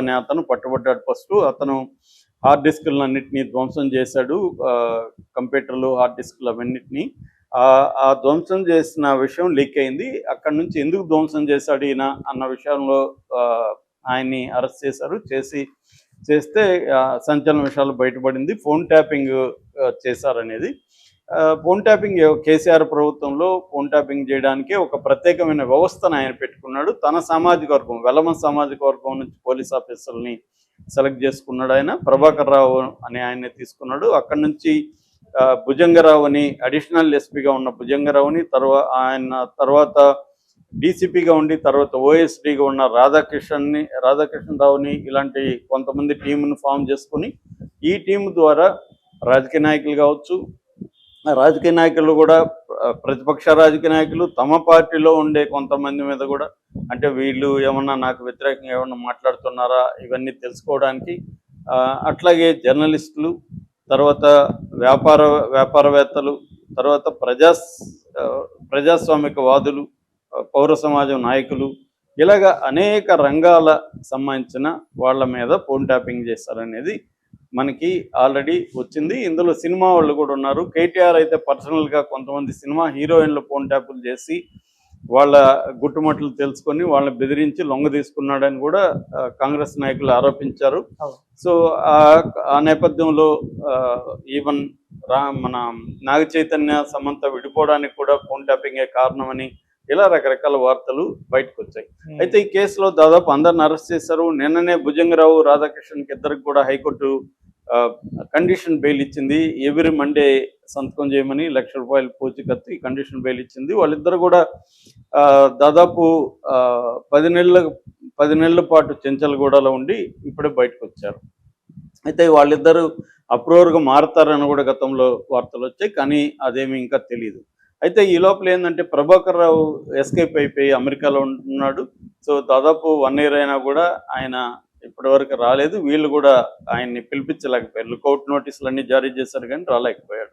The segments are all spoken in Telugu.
అనే అతను పట్టుబడ్డాడు. ఫస్ట్ అతను హార్డ్ డిస్కులన్నింటినీ ధ్వంసం చేశాడు. కంప్యూటర్లు, హార్డ్ డిస్కులు అవన్నిటినీ. ఆ ధ్వంసం చేసిన విషయం లీక్ అయింది. అక్కడి నుంచి ఎందుకు ధ్వంసం చేశాడు ఈయన అన్న విషయంలో ఆయన్ని అరెస్ట్ చేశారు. చేస్తే సంచలన విషయాలు బయటపడింది. ఫోన్ ట్యాపింగ్ చేశారనేది. ఫోన్ ట్యాపింగ్ కేసీఆర్ ప్రభుత్వంలో ఫోన్ ట్యాపింగ్ చేయడానికి ఒక ప్రత్యేకమైన వ్యవస్థను ఆయన పెట్టుకున్నాడు. తన సామాజిక వర్గం, వెలమ సామాజిక వర్గం నుంచి పోలీస్ ఆఫీసర్ని సెలెక్ట్ చేసుకున్నాడు. ఆయన ప్రభాకర్ రావు అని ఆయన్ని తీసుకున్నాడు. అక్కడి నుంచి భుజంగరావు అని అడిషనల్ ఎస్పీగా ఉన్న భుజంగరావుని, ఆయన తర్వాత డీసీపీగా ఉండి తర్వాత ఓఎస్డీగా ఉన్న రాధాకృష్ణ రావుని, ఇలాంటి కొంతమంది టీంను ఫామ్ చేసుకుని ఈ టీం ద్వారా రాజకీయ నాయకులు కావచ్చు, రాజకీయ నాయకులు కూడా ప్రతిపక్ష రాజకీయ నాయకులు తమ పార్టీలో ఉండే కొంతమంది మీద కూడా, అంటే వీళ్ళు ఏమన్నా నాకు వ్యతిరేకంగా ఏమన్నా మాట్లాడుతున్నారా ఇవన్నీ తెలుసుకోవడానికి, అట్లాగే జర్నలిస్టులు, తర్వాత వ్యాపారవేత్తలు, తర్వాత ప్రజాస్వామికవాదులు, పౌర సమాజం నాయకులు, ఇలాగా అనేక రంగాల సంబంధించిన వాళ్ళ మీద ఫోన్ ట్యాపింగ్ చేస్తారనేది మనకి ఆల్రెడీ వచ్చింది. ఇందులో సినిమా వాళ్ళు కూడా ఉన్నారు. కేటీఆర్ అయితే పర్సనల్గా కొంతమంది సినిమా హీరోయిన్లు ఫోన్ ట్యాపులు చేసి వాళ్ళ గుట్టుమట్లు తెలుసుకొని వాళ్ళని బెదిరించి లొంగ తీసుకున్నాడని కూడా కాంగ్రెస్ నాయకులు ఆరోపించారు. సో ఆ నేపథ్యంలో ఈవెన్ మన నాగ చైతన్య, సమంత విడిపోవడానికి కూడా ఫోన్ ట్యాపింగే కారణమని ఇలా రకరకాల వార్తలు బయటకు వచ్చాయి. అయితే ఈ కేసులో దాదాపు అందరిని అరెస్ట్ చేశారు. నిన్ననే భుజంగరావు, రాధాకృష్ణన్కి ఇద్దరికి కూడా హైకోర్టు కండిషన్ బెయిల్ ఇచ్చింది. ఎవ్రీ మండే సంతకం చేయమని ₹1,00,000 పూచికత్తి కండిషన్ బెయిల్ ఇచ్చింది. వాళ్ళిద్దరు కూడా దాదాపు 10 నెలల పాటు చెంచల్గూడలో ఉండి ఇప్పుడే బయటకు వచ్చారు. అయితే వాళ్ళిద్దరూ అప్రూవర్గా మారతారని కూడా గతంలో వార్తలు వచ్చాయి, కానీ అదేమి ఇంకా తెలియదు. అయితే ఈ లోపల ఏంటంటే ప్రభాకర్ రావు ఎస్కేప్ అయిపోయి అమెరికాలో ఉన్నాడు. సో దాదాపు 1 year అయినా కూడా ఆయన ఇప్పటివరకు రాలేదు. వీళ్ళు కూడా ఆయన్ని పిలిపించలేకపోయారు. లుకౌట్ నోటీసులు అన్నీ జారీ చేశారు కానీ రాలేకపోయాడు.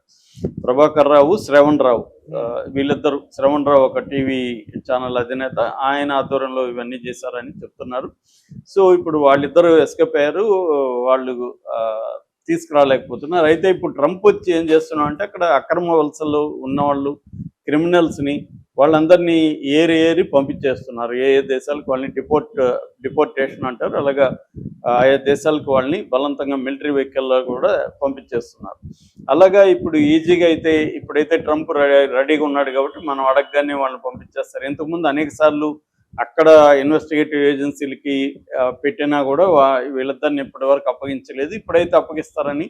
ప్రభాకర్ రావు, శ్రవణ్ రావు, వీళ్ళిద్దరు. శ్రవణ్ రావు ఒక టీవీ ఛానల్ అధినేత, ఆయన ఆధ్వర్యంలో ఇవన్నీ చేశారని చెప్తున్నారు. సో ఇప్పుడు వాళ్ళిద్దరూ ఎస్కేప్ అయ్యారు. వాళ్ళు తీసుకురాలేకపోతున్నారు. అయితే ఇప్పుడు ట్రంప్ వచ్చి ఏం చేస్తున్నాం అంటే అక్కడ అక్రమ వలసలు ఉన్నవాళ్ళు, క్రిమినల్స్ని వాళ్ళందరినీ ఏరి పంపించేస్తున్నారు. ఏ దేశాలకు వాళ్ళని డిపోర్టేషన్ అంటారు, అలాగా ఆయా దేశాలకు వాళ్ళని బలవంతంగా మిలిటరీ వెహికల్లో కూడా పంపించేస్తున్నారు. అలాగా ఇప్పుడు ఈజీగా అయితే ఇప్పుడైతే ట్రంప్ రెడీగా ఉన్నాడు కాబట్టి మనం అడగగానే వాళ్ళని పంపించేస్తారు. ఇంతకుముందు అనేక సార్లు అక్కడ ఇన్వెస్టిగేటివ్ ఏజెన్సీలకి పెట్టినా కూడా వీళ్ళిద్దరిని ఇప్పటివరకు అప్పగించలేదు. ఇప్పుడైతే అప్పగిస్తారని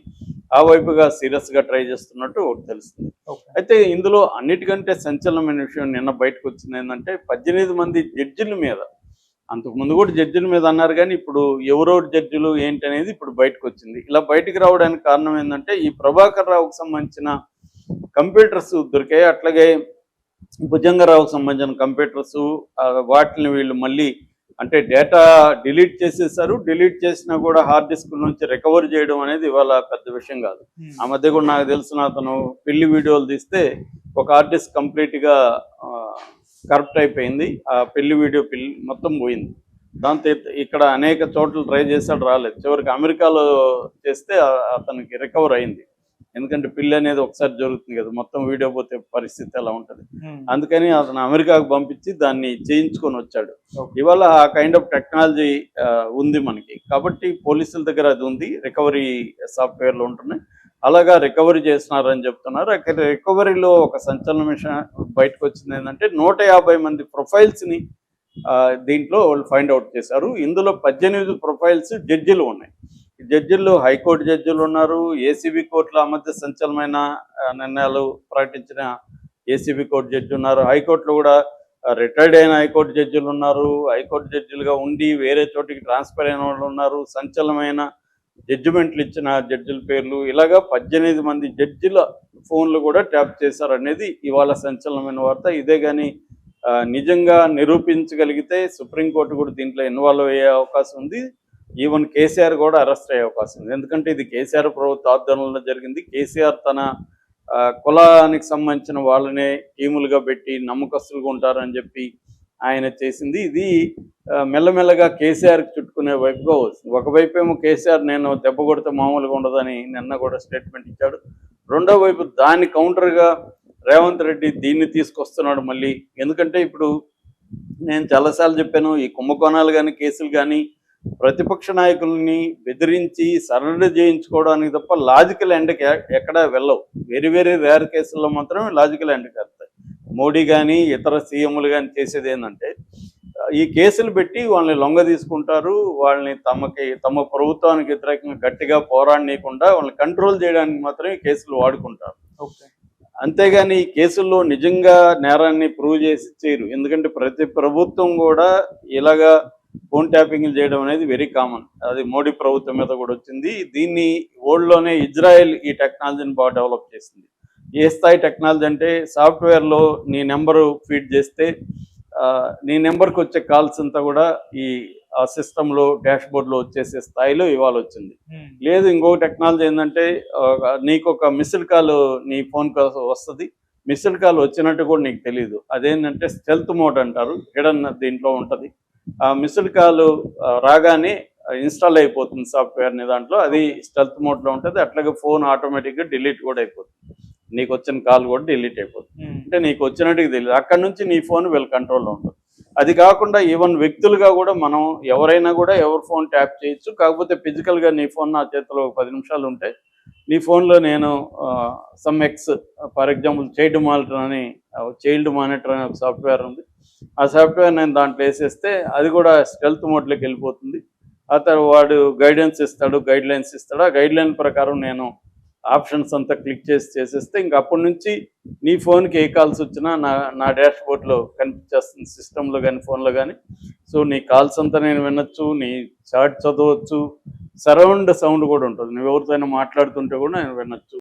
ఆ వైపుగా సీరియస్గా ట్రై చేస్తున్నట్టు తెలుస్తుంది. అయితే ఇందులో అన్నిటికంటే సంచలనమైన విషయం నిన్న బయటకు వచ్చింది ఏంటంటే 18 మంది జడ్జిల మీద, అంతకుముందు కూడా జడ్జిల మీద అన్నారు కానీ ఇప్పుడు ఎవరెవరు జడ్జిలు ఏంటి అనేది ఇప్పుడు బయటకు వచ్చింది. ఇలా బయటకు రావడానికి కారణం ఏంటంటే ఈ ప్రభాకర్ రావుకు సంబంధించిన కంప్యూటర్స్ దొరికాయి. అట్లాగే భుజంగరావుకు సంబంధించిన కంప్యూటర్స్, వాటిని వీళ్ళు మళ్ళీ అంటే డేటా డిలీట్ చేసేసారు. డిలీట్ చేసినా కూడా హార్డ్ డిస్క్ నుంచి రికవర్ చేయడం అనేది ఇవాళ పెద్ద విషయం కాదు. ఆ మధ్య కూడా నాకు తెలిసిన అతను పెళ్లి వీడియోలు తీస్తే ఒక హార్డ్ డిస్క్ కంప్లీట్గా కరప్ట్ అయిపోయింది. ఆ పెళ్లి మొత్తం పోయింది. దాంతో ఇక్కడ అనేక చోట్ల ట్రై చేశాడు, రాలేదు. చివరికి అమెరికాలో చేస్తే అతనికి రికవర్ అయింది. ఎందుకంటే పెళ్లి అనేది ఒకసారి జరుగుతుంది కదా, మొత్తం వీడియో పోతే పరిస్థితి ఎలా ఉంటుంది. అందుకని అతను అమెరికాకు పంపించి దాన్ని చేయించుకొని వచ్చాడు. ఇవాళ ఆ కైండ్ ఆఫ్ టెక్నాలజీ ఉంది మనకి, కాబట్టి పోలీసుల దగ్గర అది ఉంది. రికవరీ సాఫ్ట్వేర్లు ఉంటున్నాయి, అలాగా రికవరీ చేస్తున్నారని చెప్తున్నారు. అక్కడ రికవరీలో ఒక సంచలన విషయం బయటకు వచ్చింది ఏంటంటే 150 మంది ప్రొఫైల్స్ని దీంట్లో వాళ్ళు ఫైండ్ అవుట్ చేశారు. ఇందులో 18 ప్రొఫైల్స్ జడ్జిలు ఉన్నాయి. జడ్జిల్లో హైకోర్టు జడ్జిలు ఉన్నారు, ఏసీబీ కోర్టులో ఆ మధ్య సంచలనమైన నిర్ణయాలు ప్రకటించిన ఏసీబీ కోర్టు జడ్జి ఉన్నారు, హైకోర్టులో కూడా రిటైర్డ్ అయిన హైకోర్టు జడ్జిలు ఉన్నారు, హైకోర్టు జడ్జిలుగా ఉండి వేరే చోటికి ట్రాన్స్ఫర్ అయిన వాళ్ళు ఉన్నారు, సంచలనమైన జడ్జిమెంట్లు ఇచ్చిన జడ్జిల పేర్లు, ఇలాగా 18 మంది జడ్జిల ఫోన్లు కూడా ట్యాప్ చేశారనేది ఇవాళ సంచలనమైన వార్త. ఇదే కానీ నిజంగా నిరూపించగలిగితే సుప్రీంకోర్టు కూడా దీంట్లో ఇన్వాల్వ్ అయ్యే అవకాశం ఉంది. ఈవెన్ కేసీఆర్ కూడా అరెస్ట్ అయ్యే అవకాశం ఉంది. ఎందుకంటే ఇది కేసీఆర్ ప్రభుత్వ ఆధ్వర్యంలో జరిగింది. కేసీఆర్ తన కులానికి సంబంధించిన వాళ్ళనే టీములుగా పెట్టి నమ్మకస్తులుగా ఉంటారని చెప్పి ఆయన చేసింది. ఇది మెల్లమెల్లగా కేసీఆర్కి చుట్టుకునే వైపుగా వస్తుంది. ఒకవైపు ఏమో కేసీఆర్ నేను దెబ్బ కొడితే మామూలుగా ఉండదని నిన్న కూడా స్టేట్మెంట్ ఇచ్చాడు. రెండో వైపు దాన్ని కౌంటర్గా రేవంత్ రెడ్డి దీన్ని తీసుకొస్తున్నాడు మళ్ళీ. ఎందుకంటే ఇప్పుడు నేను చాలాసార్లు చెప్పాను, ఈ కుంభకోణాలు కానీ కేసులు కానీ ప్రతిపక్ష నాయకుల్ని బెదిరించి సరెండర్ చేయించుకోవడానికి తప్ప లాజికల్ ఎండ్కి ఎక్కడా వెళ్ళవు. వేరే వేరే రేర్ కేసుల్లో మాత్రమే లాజికల్ ఎండ్కి వెళ్తాయి. మోడీ కానీ ఇతర సీఎంలు కానీ చేసేది ఏంటంటే ఈ కేసులు పెట్టి వాళ్ళని లొంగ తీసుకుంటారు. వాళ్ళని తమ ప్రభుత్వానికి వ్యతిరేకంగా గట్టిగా పోరాడనీయకుండా వాళ్ళని కంట్రోల్ చేయడానికి మాత్రమే కేసులు వాడుకుంటారు. అంతేగాని ఈ కేసుల్లో నిజంగా నేరాన్ని ప్రూవ్ చేసి చేయరు. ఎందుకంటే ప్రతి ప్రభుత్వం కూడా ఇలాగా ఫోన్ ట్యాపింగ్లు చేయడం అనేది వెరీ కామన్. అది మోడీ ప్రభుత్వం మీద కూడా వచ్చింది. దీన్ని వరల్డ్లోనే ఇజ్రాయెల్ ఈ టెక్నాలజీని బాగా డెవలప్ చేసింది. ఏ స్థాయి టెక్నాలజీ అంటే సాఫ్ట్వేర్లో నీ నెంబరు ఫీడ్ చేస్తే నీ నెంబర్కి వచ్చే కాల్స్ అంతా కూడా ఈ ఆ సిస్టంలో డాష్ బోర్డ్లో వచ్చేసే స్థాయిలో ఇవాళ వచ్చింది. లేదు ఇంకొక టెక్నాలజీ ఏంటంటే నీకు ఒక మిస్డ్ కాల్ నీ ఫోన్ వస్తుంది. మిస్డ్ కాల్ వచ్చినట్టు కూడా నీకు తెలియదు. అదేంటంటే స్టెల్త్ మోడ్ అంటారు, హిడెన్ దీంట్లో ఉంటుంది. ఆ మిస్డ్ కాల్ రాగానే ఇన్స్టాల్ అయిపోతుంది సాఫ్ట్వేర్ని దాంట్లో, అది స్టెల్త్ మోడ్లో ఉంటుంది. అట్లాగే ఫోన్ ఆటోమేటిక్గా డిలీట్ కూడా అయిపోతుంది. నీకు వచ్చిన కాల్ కూడా డిలీట్ అయిపోతుంది. అంటే నీకు వచ్చినట్టుగా తెలియదు. అక్కడ నుంచి నీ ఫోన్ వీళ్ళ కంట్రోల్లో ఉంటుంది. అది కాకుండా ఈవెన్ వ్యక్తులుగా కూడా మనం ఎవరైనా కూడా ఎవరి ఫోన్ ట్యాప్ చేయొచ్చు. కాకపోతే ఫిజికల్గా నీ ఫోన్ నా చేతిలో 10 నిమిషాలు ఉంటే నీ ఫోన్లో నేను some X for example child monitor అనే ఒక సాఫ్ట్వేర్ ఉంది. ఆ సాఫ్ట్వేర్ నేను దాంట్లో వేసేస్తే అది కూడా స్టెల్త్ మోడ్లోకి వెళ్ళిపోతుంది. ఆ తర్వాత వాడు గైడెన్స్ ఇస్తాడు, గైడ్ లైన్స్ ఇస్తాడు. ఆ గైడ్ లైన్ ప్రకారం నేను ఆప్షన్స్ అంతా క్లిక్ చేసేస్తే ఇంక అప్పటి నుంచి నీ ఫోన్కి ఏ కాల్స్ వచ్చినా నా డాష్ బోర్డ్లో కనిపించేస్తుంది, సిస్టంలో కానీ ఫోన్లో కానీ. సో నీ కాల్స్ అంతా నేను వినొచ్చు, నీ చాట్ చదవచ్చు, సరౌండ్ సౌండ్ కూడా ఉంటుంది. నువ్వు ఎవరితోనైనా మాట్లాడుతుంటే కూడా నేను వినొచ్చు.